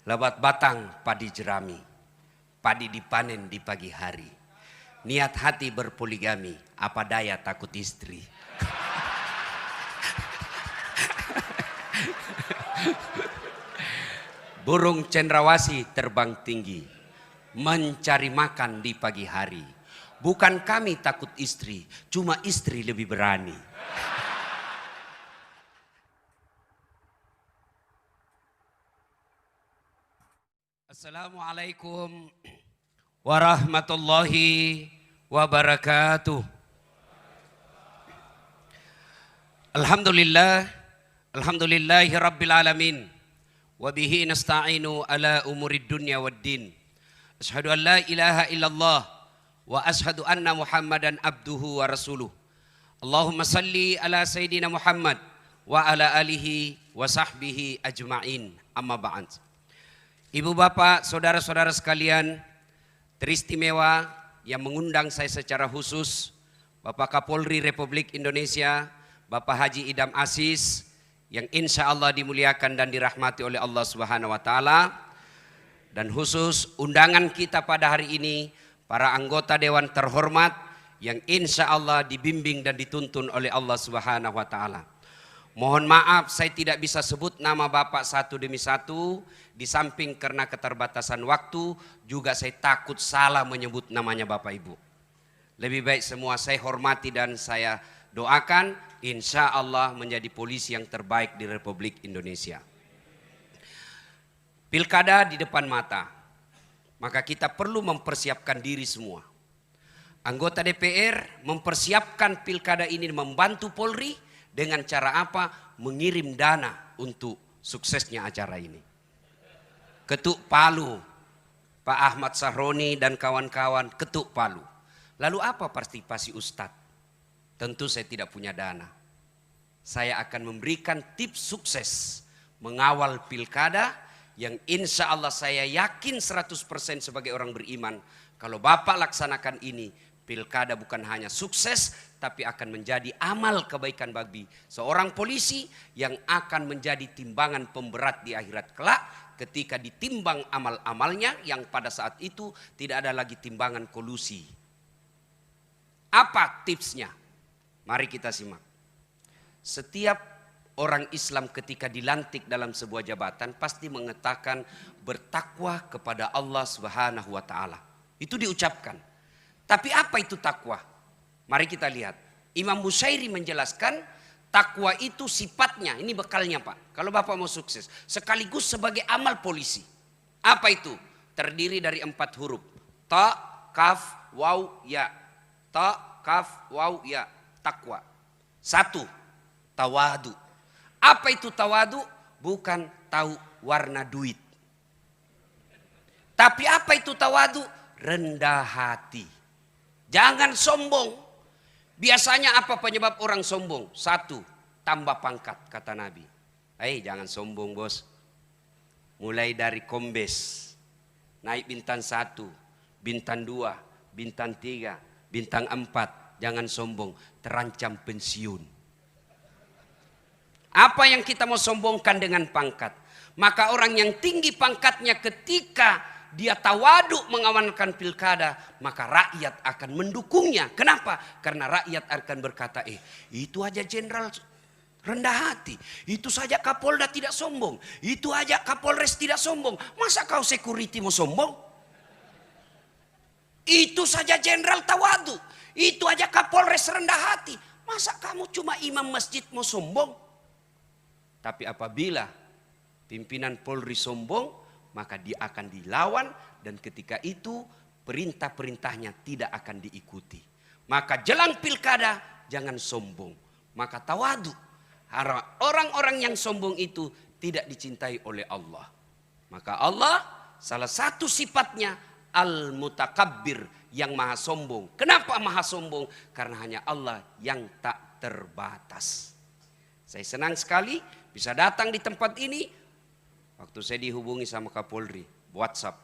Lebat batang padi jerami, padi dipanen di pagi hari. Niat hati berpoligami, apa daya takut istri. Burung cendrawasih terbang tinggi, mencari makan di pagi hari. Bukan kami takut istri, cuma istri lebih berani. Assalamualaikum warahmatullahi wabarakatuh. Alhamdulillahi rabbil alamin. Wabihi nasta'inu ala umurid dunya waddin. Ashhadu an la ilaha illallah wa ashhadu anna Muhammadan abduhu wa rasuluh. Allahumma salli ala Sayyidina Muhammad wa ala alihi wa sahbihi ajma'in. Amma ba'd. Ibu bapak, saudara-saudara sekalian, teristimewa yang mengundang saya secara khusus, Bapak Kapolri Republik Indonesia, Bapak Haji Idham Aziz, yang insya Allah dimuliakan dan dirahmati oleh Allah Subhanahu wa Ta'ala. Dan khusus undangan kita pada hari ini, para anggota Dewan terhormat yang insya Allah dibimbing dan dituntun oleh Allah Subhanahu wa Ta'ala. Mohon maaf saya tidak bisa sebut nama Bapak satu demi satu, di samping karena keterbatasan waktu, juga saya takut salah menyebut namanya Bapak Ibu. Lebih baik semua saya hormati dan saya doakan insya Allah menjadi polisi yang terbaik di Republik Indonesia. Pilkada di depan mata, maka kita perlu mempersiapkan diri semua. Anggota DPR mempersiapkan pilkada ini membantu Polri dengan cara apa? Mengirim dana untuk suksesnya acara ini. Ketuk Palu, Pak Ahmad Sahroni dan kawan-kawan ketuk Palu. Lalu apa partisipasi Ustadz? Tentu saya tidak punya dana. Saya akan memberikan tips sukses mengawal pilkada yang insya Allah saya yakin 100% sebagai orang beriman. Kalau Bapak laksanakan ini, pilkada bukan hanya sukses, tapi akan menjadi amal kebaikan bagi seorang polisi yang akan menjadi timbangan pemberat di akhirat kelak. Ketika ditimbang amal-amalnya yang pada saat itu tidak ada lagi timbangan kolusi. Apa tipsnya? Mari kita simak. Setiap orang Islam ketika dilantik dalam sebuah jabatan pasti mengatakan bertakwa kepada Allah Subhanahu wa Ta'ala. Itu diucapkan. Tapi apa itu takwa? Mari kita lihat. Imam Bushairi menjelaskan takwa itu sifatnya, ini bekalnya Pak. Kalau Bapak mau sukses, sekaligus sebagai amal polisi. Apa itu? Terdiri dari 4 huruf. Ta, kaf, waw, ya. Ta, kaf, waw, ya. Takwa. 1. Tawadu. Apa itu tawadu? Bukan tahu warna duit. Tapi apa itu tawadu? Rendah hati. Jangan sombong. Biasanya apa penyebab orang sombong? 1, tambah pangkat kata Nabi. Jangan sombong bos. Mulai dari kombes, naik bintang 1, bintang 2, bintang 3, bintang 4. Jangan sombong, terancam pensiun. Apa yang kita mau sombongkan dengan pangkat? Maka orang yang tinggi pangkatnya ketika dia tawaduk mengamankan pilkada, maka rakyat akan mendukungnya. Kenapa? Karena rakyat akan berkata, itu aja jenderal rendah hati. Itu saja Kapolda tidak sombong. Itu aja Kapolres tidak sombong. Masa kau security mau sombong? Itu saja jenderal tawaduk. Itu aja Kapolres rendah hati. Masa kamu cuma imam masjid mau sombong? Tapi apabila pimpinan Polri sombong, maka dia akan dilawan dan ketika itu perintah-perintahnya tidak akan diikuti. Maka jelang pilkada jangan sombong. Maka tawadu. Orang-orang yang sombong itu tidak dicintai oleh Allah. Maka Allah salah satu sifatnya al-mutakabbir, yang maha sombong. Kenapa maha sombong? Karena hanya Allah yang tak terbatas. Saya senang sekali bisa datang di tempat ini. Waktu saya dihubungi sama Kapolri, WhatsApp,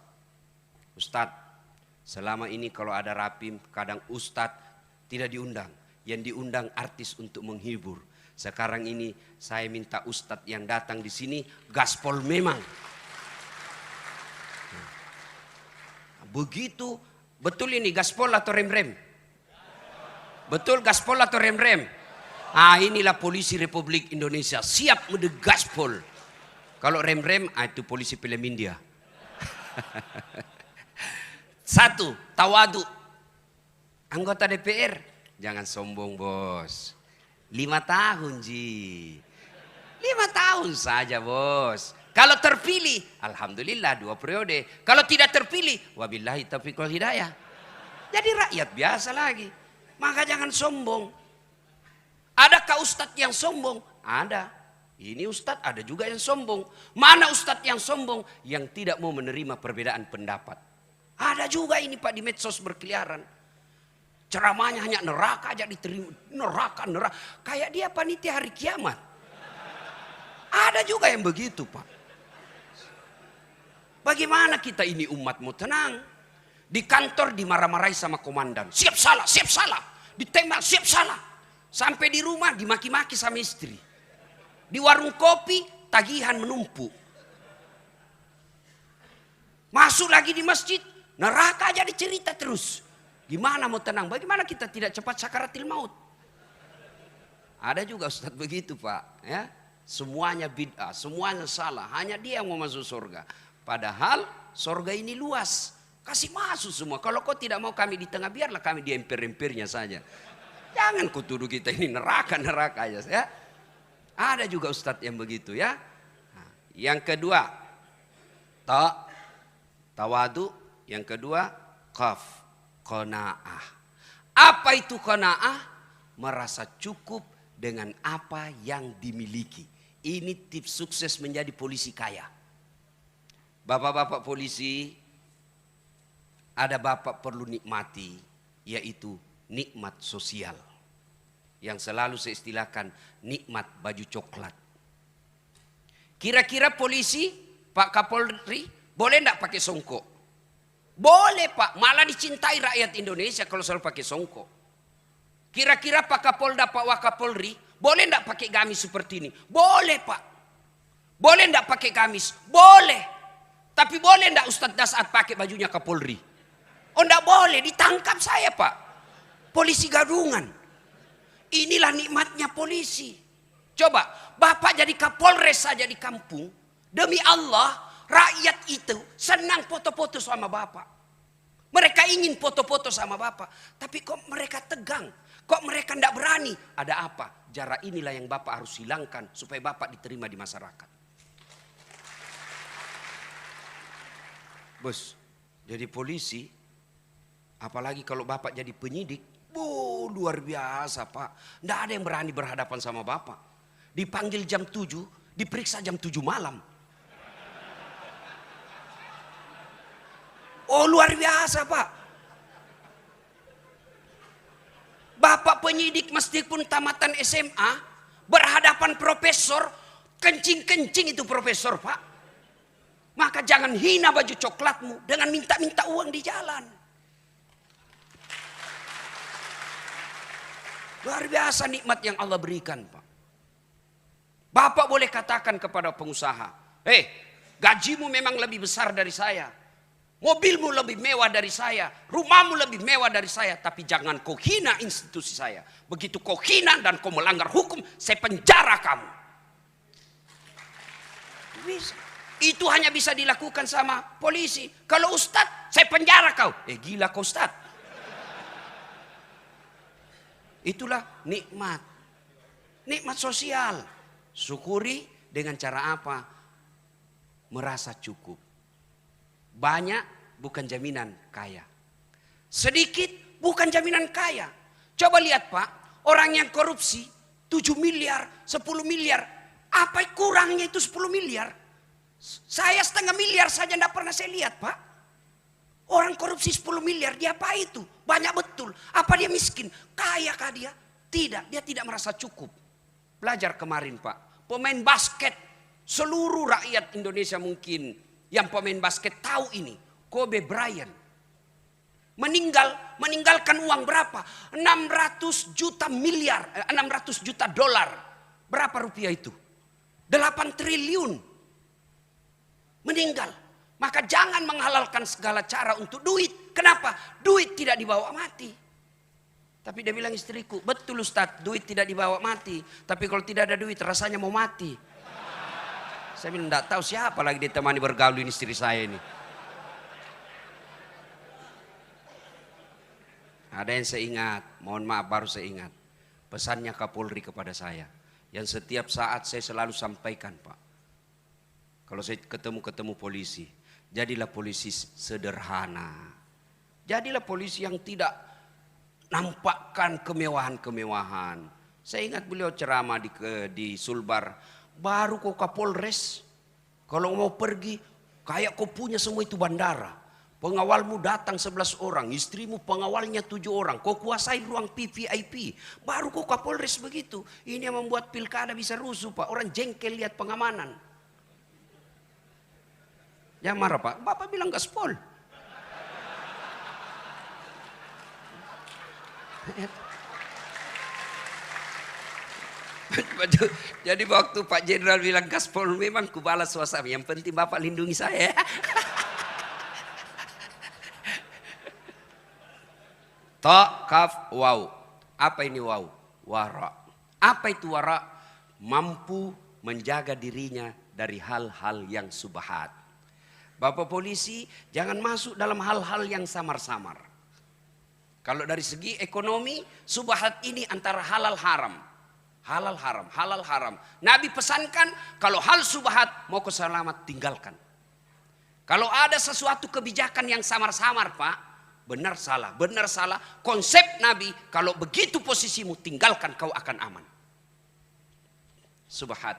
Ustadz, selama ini kalau ada rapim, kadang Ustadz tidak diundang. Yang diundang artis untuk menghibur. Sekarang ini saya minta Ustadz yang datang di sini, gaspol memang. Begitu, betul ini gaspol atau rem-rem? Betul gaspol atau rem-rem? Inilah polisi Republik Indonesia, siap mode gaspol. Kalau rem-rem, itu polisi film India. Satu, tawadu. Anggota DPR, jangan sombong bos. 5 tahun Ji. 5 tahun saja bos. Kalau terpilih, alhamdulillah 2 periode. Kalau tidak terpilih, wabillahi taufiq wal hidayah. Jadi rakyat biasa lagi. Maka jangan sombong. Adakah ustadz yang sombong? Ada. Ini ustadz, ada juga yang sombong. Mana ustadz yang sombong? Yang tidak mau menerima perbedaan pendapat. Ada juga ini Pak di medsos berkeliaran. Ceramahnya hanya neraka aja diterima. Neraka. Kayak dia panitia hari kiamat. Ada juga yang begitu Pak. Bagaimana kita ini umat mau tenang? Di kantor dimarah-marahi sama komandan. Siap salah, siap salah. Ditembak, siap salah. Sampai di rumah dimaki-maki sama istri. Di warung kopi tagihan menumpuk. Masuk lagi di masjid, neraka aja dicerita terus. Gimana mau tenang? Bagaimana kita tidak cepat sakaratil maut? Ada juga ustadz begitu Pak. Ya, semuanya bid'ah, semuanya salah. Hanya dia yang mau masuk surga. Padahal surga ini luas. Kasih masuk semua. Kalau kau tidak mau kami di tengah, biarlah kami di emper-empernya saja. Jangan kau tuduh kita ini neraka-neraka aja ya. Ada juga ustadz yang begitu ya. Nah, yang kedua, tawadu. Yang kedua, qanaah. Apa itu qanaah? Merasa cukup dengan apa yang dimiliki. Ini tips sukses menjadi polisi kaya. Bapak-bapak polisi, ada bapak perlu nikmati, yaitu nikmat sosial. Yang selalu saya istilahkan nikmat baju coklat. Kira-kira polisi, Pak Kapolri, boleh enggak pakai songkok? Boleh Pak, malah dicintai rakyat Indonesia kalau selalu pakai songkok. Kira-kira Pak Kapolda, Pak Wakapolri, boleh enggak pakai gamis seperti ini? Boleh Pak. Boleh enggak pakai gamis? Boleh. Tapi boleh enggak Ustadz Dasat pakai bajunya Kapolri? Oh enggak boleh, ditangkap saya Pak. Polisi gadungan. Inilah nikmatnya polisi. Coba, Bapak jadi Kapolres saja di kampung. Demi Allah, rakyat itu senang foto-foto sama Bapak. Mereka ingin foto-foto sama Bapak. Tapi kok mereka tegang? Kok mereka enggak berani? Ada apa? Jarak inilah yang Bapak harus hilangkan supaya Bapak diterima di masyarakat. Bos, jadi polisi, apalagi kalau Bapak jadi penyidik, luar biasa Pak. Nggak ada yang berani berhadapan sama Bapak. Dipanggil jam 7, diperiksa jam 7 malam. Oh luar biasa Pak. Bapak penyidik meskipun tamatan SMA, berhadapan profesor, kencing-kencing itu profesor Pak. Maka jangan hina baju coklatmu dengan minta-minta uang di jalan. Luar biasa nikmat yang Allah berikan Pak. Bapak boleh katakan kepada pengusaha, gajimu memang lebih besar dari saya. Mobilmu lebih mewah dari saya. Rumahmu lebih mewah dari saya. Tapi jangan kau hina institusi saya. Begitu kau hina dan kau melanggar hukum, saya penjara kamu. Bisa. Itu hanya bisa dilakukan sama polisi. Kalau ustadz, saya penjara kau. Gila kau ustadz. Itulah nikmat. Nikmat sosial. Syukuri dengan cara apa? Merasa cukup. Banyak bukan jaminan kaya. Sedikit bukan jaminan kaya. Coba lihat Pak, orang yang korupsi 7 miliar, 10 miliar. Apa kurangnya itu 10 miliar? Saya 1,5 miliar saja tidak pernah saya lihat Pak. Orang korupsi 10 miliar, dia apa itu? Banyak betul. Apa dia miskin? Kaya kah dia? Tidak, dia tidak merasa cukup. Belajar kemarin Pak. Pemain basket, seluruh rakyat Indonesia mungkin yang pemain basket tahu ini. Kobe Bryant. Meninggalkan uang berapa? 600 juta dolar. Berapa rupiah itu? 8 triliun. Meninggal. Maka jangan menghalalkan segala cara untuk duit. Kenapa? Duit tidak dibawa mati. Tapi dia bilang istriku, betul Ustaz, duit tidak dibawa mati. Tapi kalau tidak ada duit rasanya mau mati. Saya bilang enggak tahu siapa lagi ditemani bergaul ini istri saya ini. Ada yang saya ingat, mohon maaf baru saya ingat. Pesannya Kapolri kepada saya. Yang setiap saat saya selalu sampaikan, Pak. Kalau saya ketemu polisi, jadilah polisi sederhana. Jadilah polisi yang tidak nampakkan kemewahan-kemewahan. Saya ingat beliau ceramah di Sulbar. Baru kau Kapolres, kalau mau pergi, kayak kau punya semua itu bandara. Pengawalmu datang 11 orang, istrimu pengawalnya 7 orang. Kau kuasai ruang VIP. Baru kau Kapolres begitu. Ini yang membuat pilkada bisa rusuh, Pak. Orang jengkel lihat pengamanan. Jangan marah, Pak. Bapak bilang gaspol. Jadi waktu Pak Jenderal bilang gaspol, memang kubalas suasana. Yang penting Bapak lindungi saya. Ta, kaf, waw. Apa ini waw? Wara. Apa itu wara? Mampu menjaga dirinya dari hal-hal yang subhat. Bapak polisi jangan masuk dalam hal-hal yang samar-samar. Kalau dari segi ekonomi, subhat ini antara halal haram. Halal haram, halal haram. Nabi pesankan kalau hal subhat mau keselamat tinggalkan. Kalau ada sesuatu kebijakan yang samar-samar, Pak, benar salah, benar salah. Konsep Nabi, kalau begitu posisimu tinggalkan, kau akan aman. Subhat.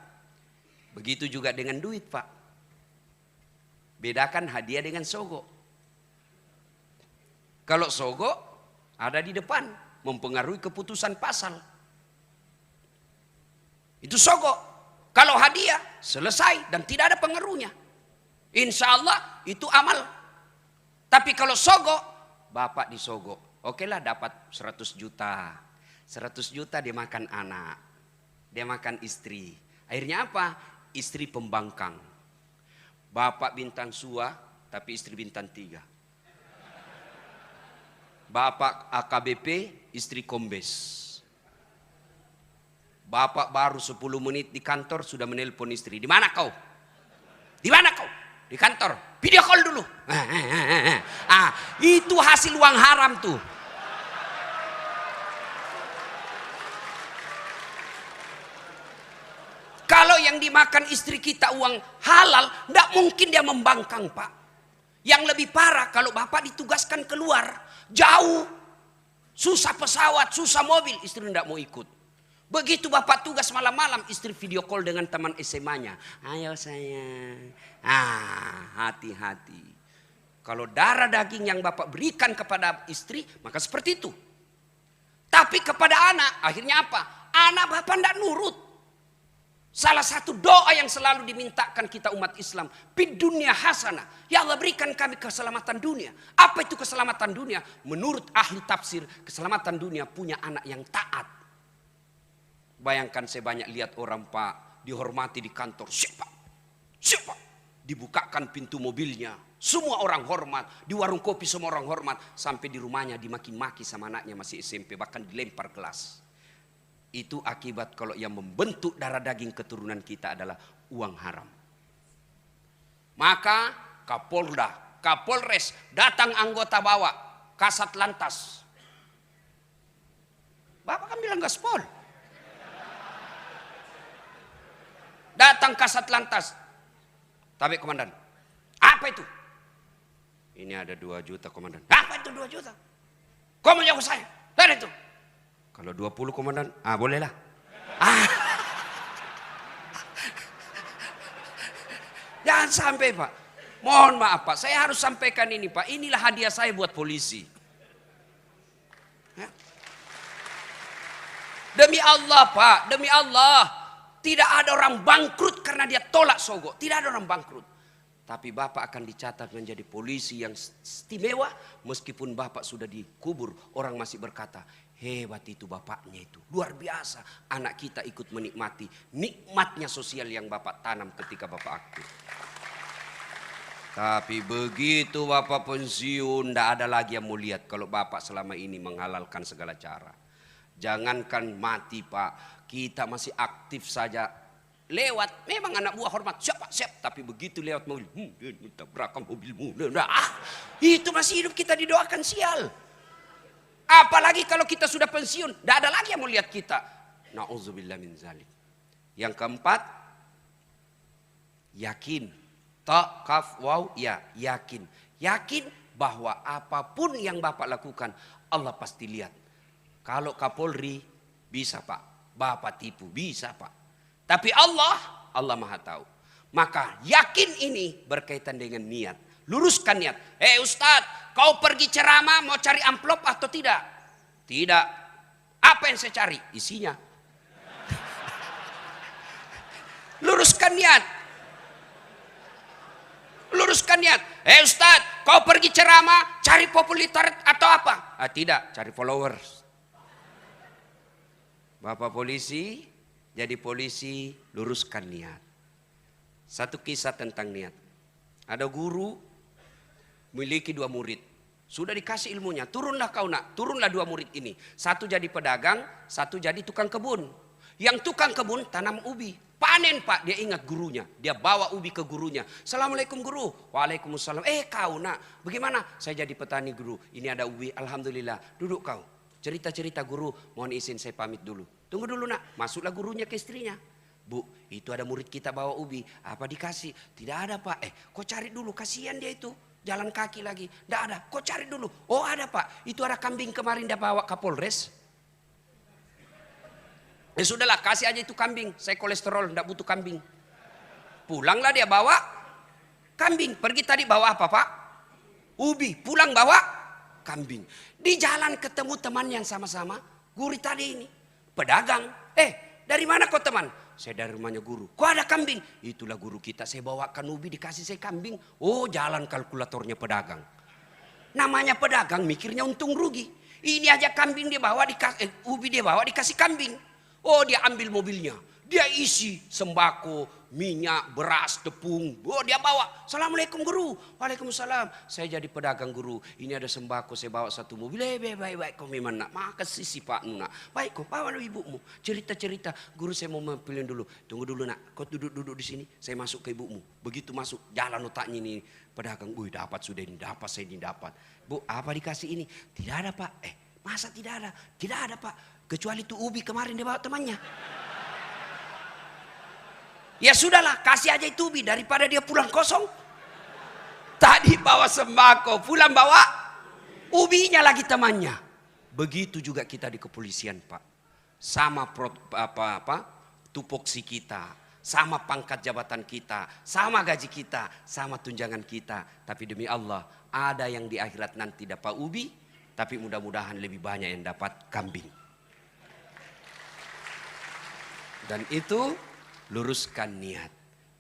Begitu juga dengan duit, Pak. Bedakan hadiah dengan sogo. Kalau sogo ada di depan, mempengaruhi keputusan pasal. Itu sogo. Kalau hadiah selesai dan tidak ada pengaruhnya. Insya Allah itu amal. Tapi kalau sogo, bapak disogok. Oke lah dapat 100 juta. 100 juta dia makan anak. Dia makan istri. Akhirnya apa? Istri pembangkang. Bapak bintang 2 tapi istri bintang 3. Bapak AKBP, istri kombes. Bapak baru 10 menit di kantor sudah menelpon istri. Di mana kau? Di mana kau? Di kantor. Video call dulu. Itu hasil uang haram tuh. Kalau yang dimakan istri kita uang halal, tidak mungkin dia membangkang, Pak. Yang lebih parah kalau bapak ditugaskan keluar, jauh, susah pesawat, susah mobil, istri tidak mau ikut. Begitu bapak tugas malam-malam, istri video call dengan teman SMA-nya. Ayo sayang. Hati-hati. Kalau darah daging yang bapak berikan kepada istri, maka seperti itu. Tapi kepada anak, akhirnya apa? Anak bapak tidak nurut. Salah satu doa yang selalu dimintakan kita umat Islam, fid dunya hasanah. Ya Allah berikan kami keselamatan dunia. Apa itu keselamatan dunia? Menurut ahli tafsir, keselamatan dunia punya anak yang taat. Bayangkan saya banyak lihat orang, Pak, dihormati di kantor. Siapa? Dibukakan pintu mobilnya. Semua orang hormat. Di warung kopi semua orang hormat. Sampai di rumahnya dimaki-maki sama anaknya masih SMP. Bahkan dilempar gelas. Itu akibat kalau yang membentuk darah daging keturunan kita adalah uang haram. Maka Kapolda, Kapolres, datang anggota bawa. Kasat lantas. Bapak kan bilang gaspol. Datang kasat lantas. Tapi komandan, apa itu? Ini ada 2 juta komandan. Apa itu 2 juta? Kau menjawab saya. Dan itu. Kalau 20 komandan, bolehlah. Jangan sampai, Pak. Mohon maaf, Pak. Saya harus sampaikan ini, Pak. Inilah hadiah saya buat polisi. Ya. Demi Allah, Pak. Demi Allah. Tidak ada orang bangkrut karena dia tolak sogo. Tidak ada orang bangkrut. Tapi Bapak akan dicatat menjadi polisi yang istimewa. Meskipun Bapak sudah dikubur, orang masih berkata, hebat itu bapaknya itu. Luar biasa. Anak kita ikut menikmati nikmatnya sosial yang Bapak tanam ketika Bapak aktif. Tapi begitu Bapak pensiun, tidak ada lagi yang mau lihat kalau Bapak selama ini menghalalkan segala cara. Jangankan mati Pak, kita masih aktif saja. Lewat, memang anak buah hormat, siap Pak, siap. Tapi begitu lewat mobil, tabrakan mobilmu. Itu masih hidup kita didoakan sial. Apalagi kalau kita sudah pensiun, tidak ada lagi yang mau lihat kita. Na'udzubillah min zalik. Yang keempat, yakin. Ta, kaf, waw, ya, yakin. Yakin bahwa apapun yang Bapak lakukan, Allah pasti lihat. Kalau Kapolri, bisa Pak. Bapak tipu, bisa Pak. Tapi Allah Maha tahu. Maka yakin ini berkaitan dengan niat. Luruskan niat. Ustadz, kau pergi ceramah mau cari amplop atau tidak? Tidak. Apa yang saya cari? Isinya. Luruskan niat. Luruskan niat. Ustadz, kau pergi ceramah cari popularitas atau apa? Tidak, cari followers. Bapak polisi, jadi polisi, luruskan niat. Satu kisah tentang niat. Ada guru memiliki 2 murid. Sudah dikasih ilmunya, turunlah kau nak, turunlah 2 murid ini. Satu jadi pedagang, satu jadi tukang kebun. Yang tukang kebun tanam ubi. Panen Pak, dia ingat gurunya. Dia bawa ubi ke gurunya. Assalamualaikum guru. Waalaikumsalam. Kau nak, bagaimana? Saya jadi petani guru. Ini ada ubi, alhamdulillah. Duduk kau. Cerita-cerita guru, mohon izin saya pamit dulu. Tunggu dulu nak, masuklah gurunya ke istrinya. Bu, itu ada murid kita bawa ubi. Apa dikasih? Tidak ada Pak. Kau cari dulu, kasihan dia itu. Jalan kaki lagi. Tidak ada, kau cari dulu. Oh ada Pak, itu ada kambing kemarin dia bawa Kapolres. Sudahlah, kasih aja itu kambing. Saya kolesterol, tidak butuh kambing. Pulanglah dia bawa kambing. Pergi tadi bawa apa Pak? Ubi. Pulang bawa kambing. Di jalan ketemu teman yang sama-sama. Guru tadi ini pedagang. Dari mana kau teman? Saya dari rumahnya guru. Kok ada kambing? Itulah guru kita. Saya bawakan ubi, dikasih saya kambing. Oh, jalan kalkulatornya pedagang. Namanya pedagang mikirnya untung rugi. Ini aja kambing dia bawa, ubi dia bawa, dikasih kambing. Oh, dia ambil mobilnya. Dia isi sembako, minyak, beras, tepung. Oh, dia bawa. Assalamualaikum guru. Waalaikumsalam. Saya jadi pedagang guru. Ini ada sembako, saya bawa 1 mobil. Baik, kau memang nak. Makasih si Pak Nuna. Baik, kau bawa ibumu. Cerita-cerita. Guru saya mau pilih dulu. Tunggu dulu nak. Kau duduk di sini. Saya masuk ke ibumu. Begitu masuk, jalan otaknya ini. Pedagang, dapat sudah ini, dapat saya ini dapat. Bu, apa dikasih ini? Tidak ada Pak. Masa tidak ada? Tidak ada Pak. Kecuali itu ubi kemarin dia bawa temannya. Ya sudahlah, kasih aja itu ubi daripada dia pulang kosong. Tadi bawa sembako, pulang bawa ubinya lagi temannya. Begitu juga kita di kepolisian Pak. Sama tupoksi kita, sama pangkat jabatan kita, sama gaji kita, sama tunjangan kita. Tapi demi Allah, ada yang di akhirat nanti dapat ubi, tapi mudah-mudahan lebih banyak yang dapat kambing. Dan itu luruskan niat.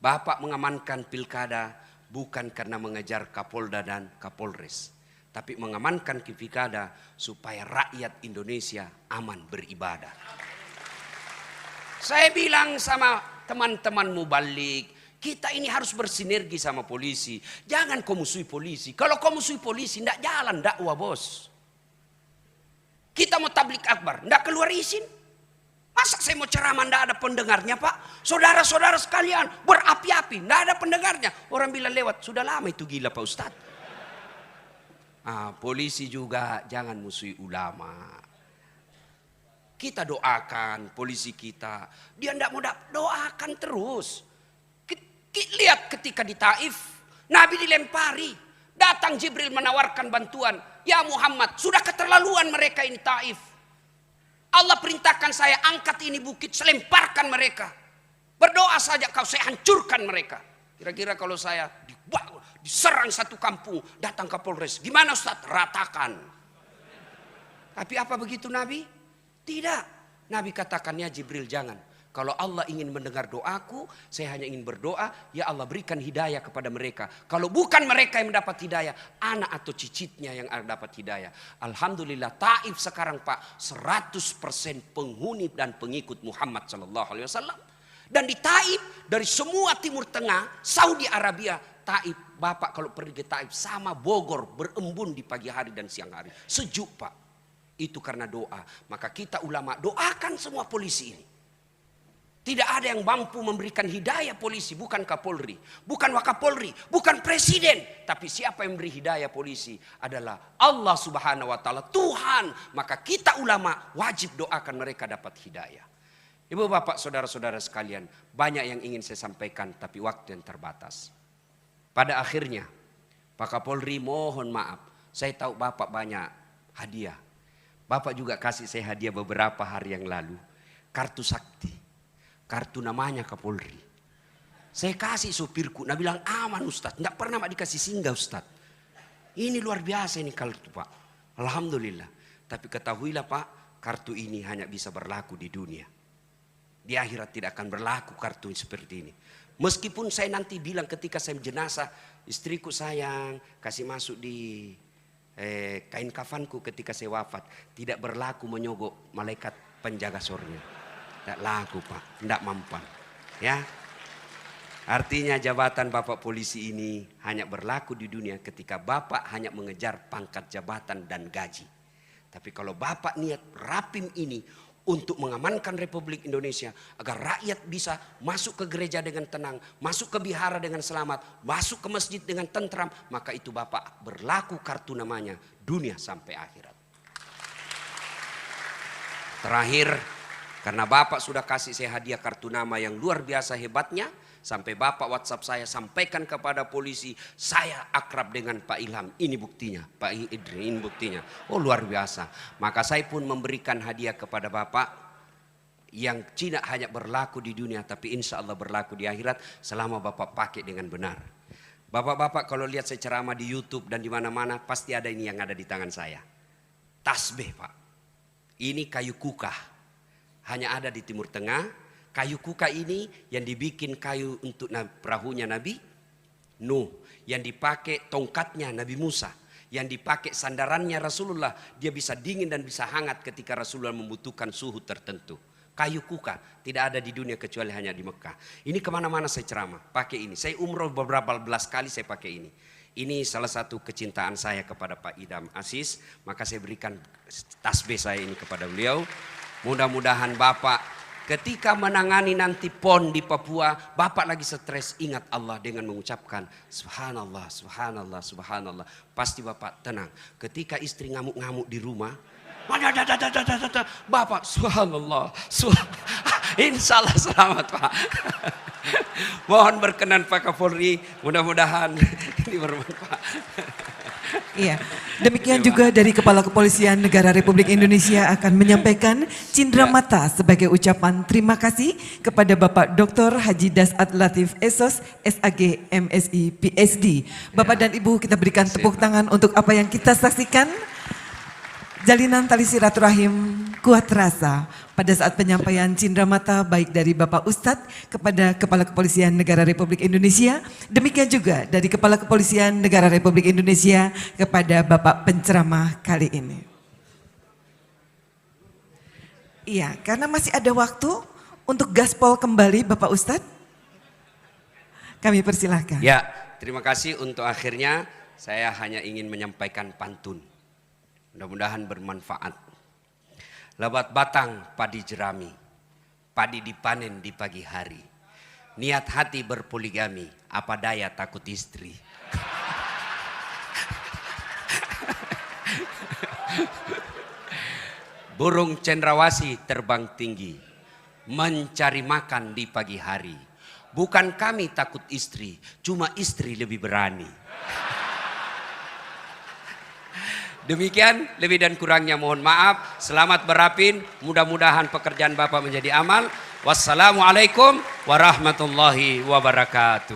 Bapak mengamankan pilkada bukan karena mengejar Kapolda dan Kapolres. Tapi mengamankan pilkada supaya rakyat Indonesia aman beribadah. Saya bilang sama teman-teman mubalik, kita ini harus bersinergi sama polisi. Jangan kau musuhi polisi. Kalau kau musuhi polisi, tidak jalan dakwah bos. Kita mau tablik akbar, tidak keluar izin. Masa saya mau ceramah tidak ada pendengarnya Pak? Saudara-saudara sekalian berapi-api, tidak ada pendengarnya. Orang bilang lewat, sudah lama itu gila Pak Ustadz. Polisi juga jangan musuhi ulama. Kita doakan polisi kita. Dia tidak mau doakan terus. Lihat ketika di Taif, Nabi dilempari. Datang Jibril menawarkan bantuan. Ya Muhammad, sudah keterlaluan mereka ini Taif. Allah perintahkan saya angkat ini bukit, saya lemparkan mereka. Berdoa saja kau, saya hancurkan mereka. Kira-kira kalau saya diserang satu kampung, datang Kapolres. Gimana Ustaz? Ratakan. Tapi apa begitu Nabi? Tidak. Nabi katakannya Jibril jangan. Kalau Allah ingin mendengar doaku, saya hanya ingin berdoa, ya Allah berikan hidayah kepada mereka. Kalau bukan mereka yang mendapat hidayah, anak atau cicitnya yang dapat hidayah. Alhamdulillah Taif sekarang Pak 100% penghuni dan pengikut Muhammad SAW. Dan di Taif dari semua Timur Tengah, Saudi Arabia, Taif, Bapak kalau pergi ke Taif sama Bogor berembun di pagi hari dan siang hari. Sejuk Pak. Itu karena doa. Maka kita ulama doakan semua polisi ini. Tidak ada yang mampu memberikan hidayah polisi, bukan Kapolri, bukan Wakapolri, bukan Presiden. Tapi siapa yang memberi hidayah polisi adalah Allah Subhanahu wa Ta'ala, Tuhan. Maka kita ulama wajib doakan mereka dapat hidayah. Ibu bapak saudara-saudara sekalian, banyak yang ingin saya sampaikan tapi waktu yang terbatas. Pada akhirnya Pak Kapolri mohon maaf, saya tahu bapak banyak hadiah. Bapak juga kasih saya hadiah beberapa hari yang lalu, kartu sakti. Kartu namanya Kapolri. Saya kasih supirku, nah bilang aman Ustadz, nggak pernah Mak dikasih singgah Ustadz. Ini luar biasa ini kartu Pak. Alhamdulillah. Tapi ketahuilah Pak, kartu ini hanya bisa berlaku di dunia. Di akhirat tidak akan berlaku kartu seperti ini. Meskipun saya nanti bilang ketika saya jenazah, istriku sayang, kasih masuk di kain kafanku ketika saya wafat. Tidak berlaku menyogok malaikat penjaga surga. Tidak laku Pak, tidak mampan. Ya, artinya jabatan Bapak polisi ini hanya berlaku di dunia ketika Bapak hanya mengejar pangkat jabatan dan gaji. Tapi kalau Bapak niat rapim ini untuk mengamankan Republik Indonesia agar rakyat bisa masuk ke gereja dengan tenang, masuk ke vihara dengan selamat, masuk ke masjid dengan tentram, maka itu Bapak berlaku kartu namanya dunia sampai akhirat. Terakhir, karena Bapak sudah kasih saya hadiah kartu nama yang luar biasa hebatnya, sampai Bapak WhatsApp saya sampaikan kepada polisi, saya akrab dengan Pak Ilham. Ini buktinya, Pak Idri, ini buktinya. Oh luar biasa. Maka saya pun memberikan hadiah kepada Bapak yang tidak hanya berlaku di dunia, tapi insya Allah berlaku di akhirat selama Bapak pakai dengan benar. Bapak-bapak kalau lihat saya ceramah di YouTube dan di mana-mana, pasti ada ini yang ada di tangan saya. Tasbih Pak. Ini kayu kukah. Hanya ada di Timur Tengah. Kayu kuka ini yang dibikin kayu untuk perahunya Nabi Nuh, yang dipakai tongkatnya Nabi Musa, yang dipakai sandarannya Rasulullah. Dia bisa dingin dan bisa hangat ketika Rasulullah membutuhkan suhu tertentu. Kayu kuka tidak ada di dunia kecuali hanya di Mekah. Ini kemana-mana saya ceramah pakai ini. Saya umroh beberapa belas kali saya pakai ini. Ini salah satu kecintaan saya kepada Pak Idam Aziz. Maka saya berikan tasbih saya ini kepada beliau. Mudah-mudahan Bapak ketika menangani nanti PON di Papua, Bapak lagi stres, ingat Allah dengan mengucapkan Subhanallah, Subhanallah, Subhanallah. Pasti Bapak tenang. Ketika istri ngamuk-ngamuk di rumah, Bapak Subhanallah, insya Allah selamat Pak. Mohon berkenan Pak Kapolri, mudah-mudahan ini bermanfaat. Iya, demikian juga dari Kepala Kepolisian Negara Republik Indonesia akan menyampaikan cindera mata sebagai ucapan terima kasih kepada Bapak Dr. Haji Dasat Latif Esos, SAG, MSI, PSD. Bapak dan Ibu kita berikan tepuk tangan untuk apa yang kita saksikan. Jalinan tali silaturahim kuat terasa pada saat penyampaian cindera mata baik dari Bapak Ustadz kepada Kepala Kepolisian Negara Republik Indonesia. Demikian juga dari Kepala Kepolisian Negara Republik Indonesia kepada Bapak penceramah kali ini. Iya, karena masih ada waktu untuk gaspol kembali Bapak Ustadz. Kami persilahkan. Ya, terima kasih. Untuk akhirnya saya hanya ingin menyampaikan pantun. Mudah-mudahan bermanfaat. Lebat batang padi jerami, padi dipanen di pagi hari. Niat hati berpoligami, apa daya takut istri. Burung cendrawasih terbang tinggi, mencari makan di pagi hari. Bukan kami takut istri, cuma istri lebih berani. Demikian, lebih dan kurangnya mohon maaf. Selamat berapin, mudah-mudahan pekerjaan Bapak menjadi amal. Wassalamualaikum warahmatullahi wabarakatuh.